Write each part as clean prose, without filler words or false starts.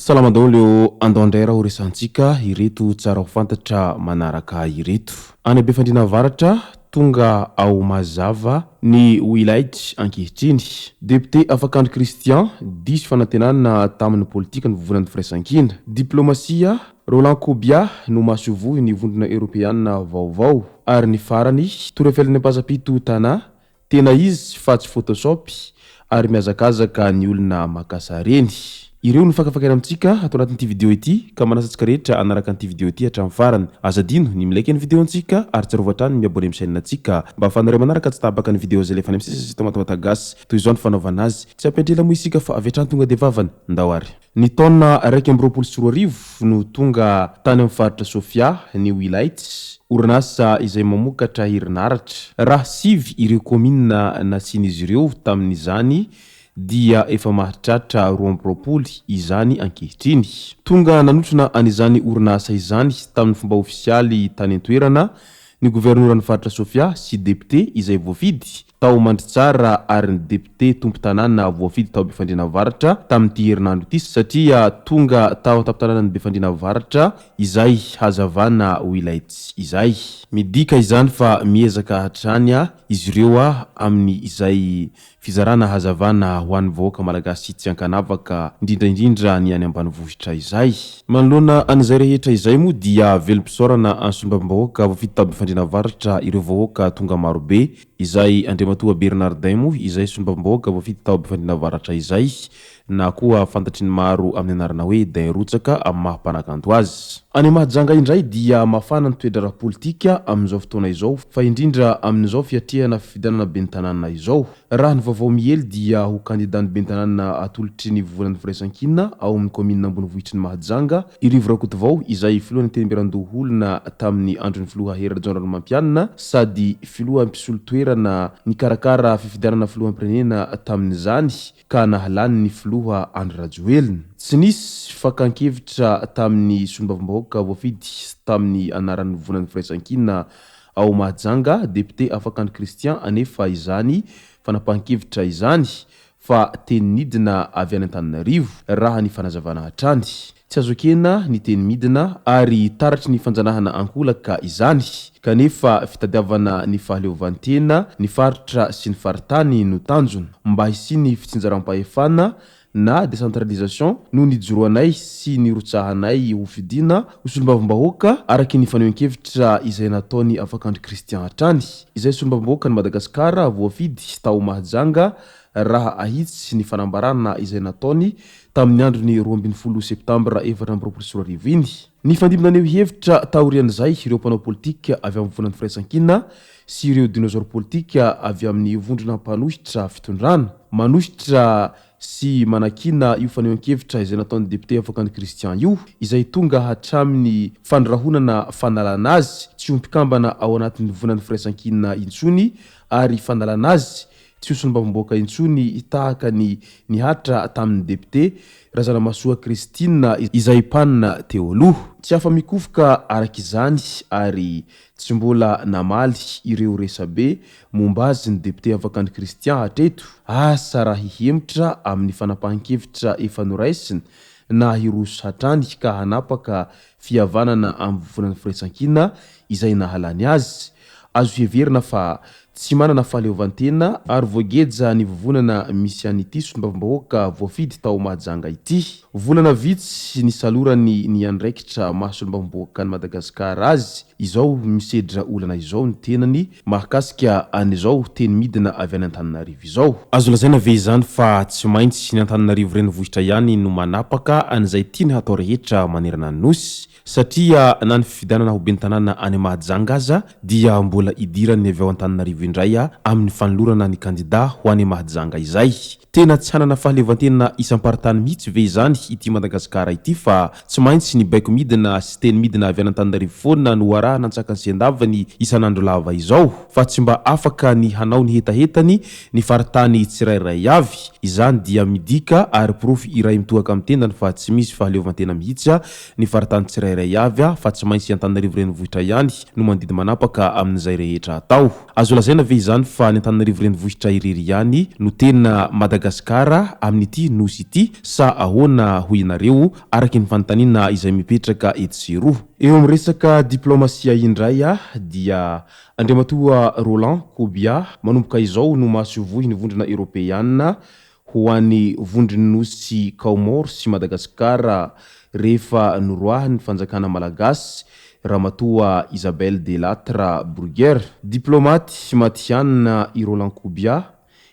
Salama daholo andondra ho resantsika ireto tsara ho fantatra manaraka ireto. Any Befandriana Avaratra tonga ao mazava ny wilayt ankehitriny. Député Afakandro Christian diso fanantenana tamin'ny politika ny vovonan'ny firaisankina. Diplomasia Roland Kobia no mahasovohy ny vondrona Europeana vaovao ary ny farany torofelin'ny pasapito tana tena izy fa tsy photoshop ary miazakazaka ny olona makasareny. Ireo no fakafakana amintsika atao anatin'ity video ity ka manasantsika rehetra anaraka an'ity video ity hatramin'ny farany. Azadino ny milaiky ny video antsika ary tsarova hatrany miabone amin'ny chaîne antsika mba ahafahanareo manaraka tsy tabaka ny video zay lefa any amin'ny sisy tomatomata gasy toy izao ny fanaovana azy. Tsy ampiantrela moa isika fa avy hatrany tonga de vavany ndao ary. Ny taona 2024 no tonga tany amin'ny faritra Sofia ny wilayt orinasa izay mamokatra herinaratra. Raha sivy ireo komina nasian'izy ireo tamin'izany dia efa mahatratra 20 izany ankehitriny. Tonga nanotrona an'izany orinasa izany tamin'ny fomba ofisialy tany an-toerana ny governoran'ny faritra Sofia sy député izay voafidy tao mandritsara ary ny député tompo tanàna voafidy tao Befandriana Avaratra tamin'ity herinandro ity satria tonga tao an-tampon-tanànan'ny Befandriana Avaratra izay hazavana wilayt izay. Midika izany fa miezaka hatrany izy ireo amin'ny izay fizarana hazavana ho an'ny vahoaka malagasy tsy ankanavaka indrindra ny any ambanivohitra izay. Manoloana an'izay rehetra izay moa dia velom-pisaorana ansombam-bahoaka voafidy tao Befandriana Avaratra ireo vahoaka tonga marobe izay Andriamatoa Bernardin moa izay sombam-bahoaka voafidy tao Befandriana Avaratra izay na koa fantatry ny maro amin'ny anarana hoe Dain Rotsaka amin'ny maha-mpanakanto azy. Any Mahajanga indray dia mafana ny toedrara politika amin'izao fotoana izao fa indrindra amin'izao fiatrehana fifidianana ben'ny tanàna izao. Raha ny vaovao miely dia ho kandidan'ny ben'ny tanàna atolotry ny vovonan'ny firaisankina ao amin'ny komina ambonivohitry ny Mahajanga Irivo Rakotovao izay filohan'ny tenemberan-doholona tamin'ny andron'ny filoha Hera Ranomampianina sady filoha mpisolo toerana nikarakara fifidianana filoham-pirenena tamin'izany ka nahalany ny filoha Andry Rajoelina. Tsy nisy fakankevitra tamin'ny sombam-bahoaka voafidy tamin'ny anaran'ny vovonan'ny firaisankina ao Mahajanga député Afakandro Christian anefa izany fanapahan-kevitra izany fa teny midina avy any Antananarivo raha ny fanazavana hatrany. Tsy azo ekena ny teny midina ary taratry ny fanjanahana ankolaka izany kanefa fitadiavana ny fahaleovantena ny faritra sy ny faritany no tanjona mba hisiny fitsinjaram-pahefana na décentralisation no nijoroanay sy ny rotsahanay ho fidina ho solombavambahoaka araky ny fanehoan-kevitra izay nataony Afakandro Christian hatrany. Izay solombavambahoaka ny Madagasikara voafidy tao Mahajanga raha ahitsy ny fanambarana izay nataony tamin'ny androny 12 septambra 2024 iny. Ny fandimina aneo hevitra taorian'izay ireo mpanao politika avy amin'ny vovonan'ny firaisankina sy ireo dinosaure politika avy amin'ny vondrona mpanositra fitondrana manositra sy manakina io fanehoan-kevitra izay nataon'ny député Afakandro Christian io izay tonga hatramin'ny fandrahonana fanalana azy tsy ompikambana ao anatin'ny vovonan'ny firaisankina intsony ary fanalana azy tsy osombavambahoaka intsony tahaka ny nihatra tamin'ny député Razanamasoa Christine izay panina teo aloha. Tsy afa mikofoka araka izany ary tsy mbola namaly ireo resabe momba azy ny député Afakandro Christian hatreto asa raha hihemitra amin'ny fanapahan-kevitra efa noraisiny na hiroso hatrany ka hanapaka fihavanana amin'ny vovonan'ny firaisankina izay nahalany azy. Azo heverina fa tsy manana fahaleovantena ary voageja ny vovonana misy an'ity sombavambahoaka voafidy tao Mahajanga ity. Volana vitsy ny salorany ny andraikitra mahasombavambahoaka ny Madagasikara azy izao misedra olana izao ny tenany mahakasika an'izao teny midina avy any Antananarivo izao. Azo lazaina ve izany fa tsy maintsy ny Antananarivo renivohitra ihany no manapaka an'izay tiany hatao rehetra manerana ny nosy satria na ny fifidianana ho ben'ny tanàna any Mahajanga aza dia mbola idirany avy ao Antananarivo indray amin'ny fanolorana ny kandida ho any Mahajanga izay. Tena tsy hanana fahalevantena isam-paritany mihitsy ve izany ity Madagasikara ity fa tsy maintsy ny baiko midina sy teny midina avy an'Antananarivo foana no arahana antsakany sy andavany isan'andro lava izao fa tsy mba afaka ny hanao ny hetahetany ny faritany tsirairay avy izany dia midika ary profy iray mitohaka amin'ny tendany fa tsy misy fahaleovantena mihitsy ny faritany tsirairay avy fa tsy maintsy Antananarivo renivohitra ihany no mandidy manapaka amin'izay rehetra atao. Azo lazaina ve izany fa ny Antananarivo renivohitra irery ihany no tena Madagasikara amin'ity nosy ity sa ahoana hoy ianareo araky ny fanontaniana izay mipetraka eto sy eroa. Eo amin'ny resaka diplomasia indray dia Andriamatoa Roland Kobia manomboka izao no mahasovohy ny vondrona Eropeana ho an'ny vondrony nosy Kaomoro sy Madagasikara rehefa noroahany fanjakana malagasy Ramatoa Isabelle Delattre Bruguière. Diplomaty matihanina i Roland Kobia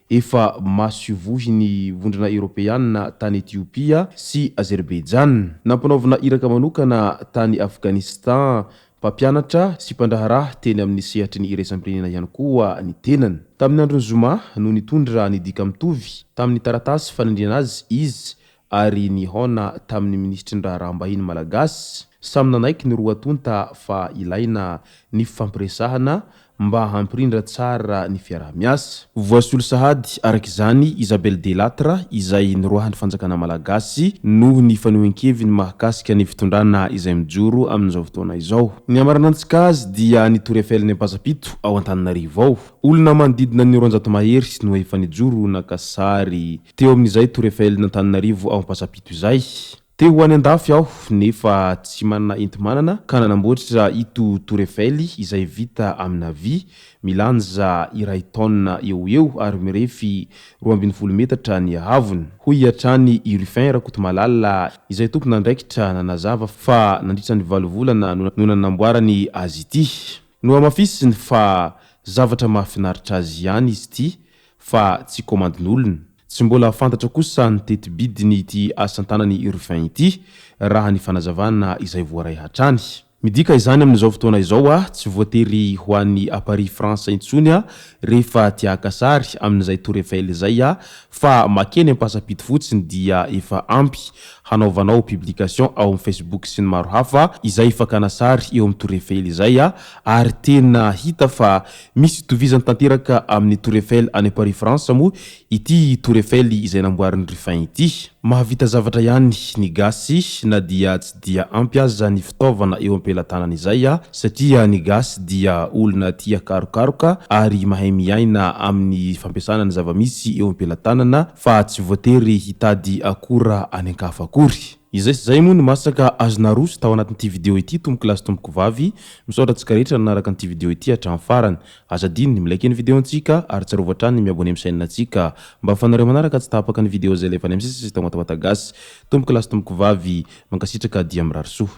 efa mahasovohy ny vondrona Eropeana tany Etiopia sy Azerbaijan. Nampanaovana iraka manokana tany Afghanistan mpampianatra sy mpandraharaha teny amin'ny sehatry ny iraisam-pirenena ihany koa ny tenany. Tamin'ny androny Zoma no nitondra ny dika mitovy tamin'ny taratasy fanindriana azy izy ary nihona tamin'ny ministry ny raharaham-bahiny malagasy. Samy nanaiky ny roa tonta fa ilaina ny fampiresahana mba hampirindra tsara ny fiarahamiasa. Voasolo sahady araka izany Isabelle Delattre izay niroahan'ny fanjakana malagasy noho ny fanehoan-keviny mahakasika ny fitondrana izay mijoro amin'izao fotoana izao. Ny amaranantsika azy dia ny Tour Eiffel ny Ampasapito ao Antananarivo ao. Olona manodidina ny 200 mahery no efa nijoro naka sary teo amin'izay Tour Eiffel ny Antananarivo ao Ampasapito izay. Te ho any andafy aho nefa tsy manana enti-manana ka nanamboatra ito Tour Eiffel izay vita amina vy milanja iray taona eo ary mirefy 12 metatra ny hahavony. Hoy hatrany i Rufin Rakotomalala izay tompona andraikitra nanazava fa nandritra ny 7 volana no nanamboarany azy ity. No amafisiny fa zavatra mahafinaritra azy ihany izy ity fa tsy komandin'olona. Tsy mbola fantatra kosa ny tetibidiny ity asan-tanany Rufin ity raha ny fanazavana izay voaray hatrany. Midika izany amin'izao fotoana izao tsy voatery ho an'ny à Paris France intsony rehefa tiaka sary amin'izay Tour Eiffel izay fa makeny Ampasapito fotsiny dia efa ampy hanaovanao publication ao amin'ny Facebook sy ny maro hafa izay fakana sary eo amin'ny Tour Eiffel izay ary tena hita fa misy tovizany tanteraka amin'ny Tour Eiffel any Paris France moa ity Tour Eiffel izay namboarin'ny Rufin ity. Mahavita zavatra ihany ny gasy na dia tsy dia ampy aza ny fitaovana eo am-pelantanana izay satria ny gasy dia olona tia karokaroka ary mahay miaina amin'ny fampiasana ny zava-misy eo am-pelantanana fa tsy voatery hitady akora any an-kafa akory. Izay sy zay moa no masaka azona roso tao anatin'ity video ity tomboko lasy tomboko vavy misaotra antsika rehetra nanaraka an'ity video ity hatramin'ny farany. Aza diny ny milaiky ny video antsika ary tsarovatra trany ny miabone amin'ny chaîne antsika mba fanareo manaraka tsy tahapaka ny video zay lefa any amin'ny sisy tao matamata gasy. Tomboko lasy tomboko vavy mankasitraka dia mirary soa.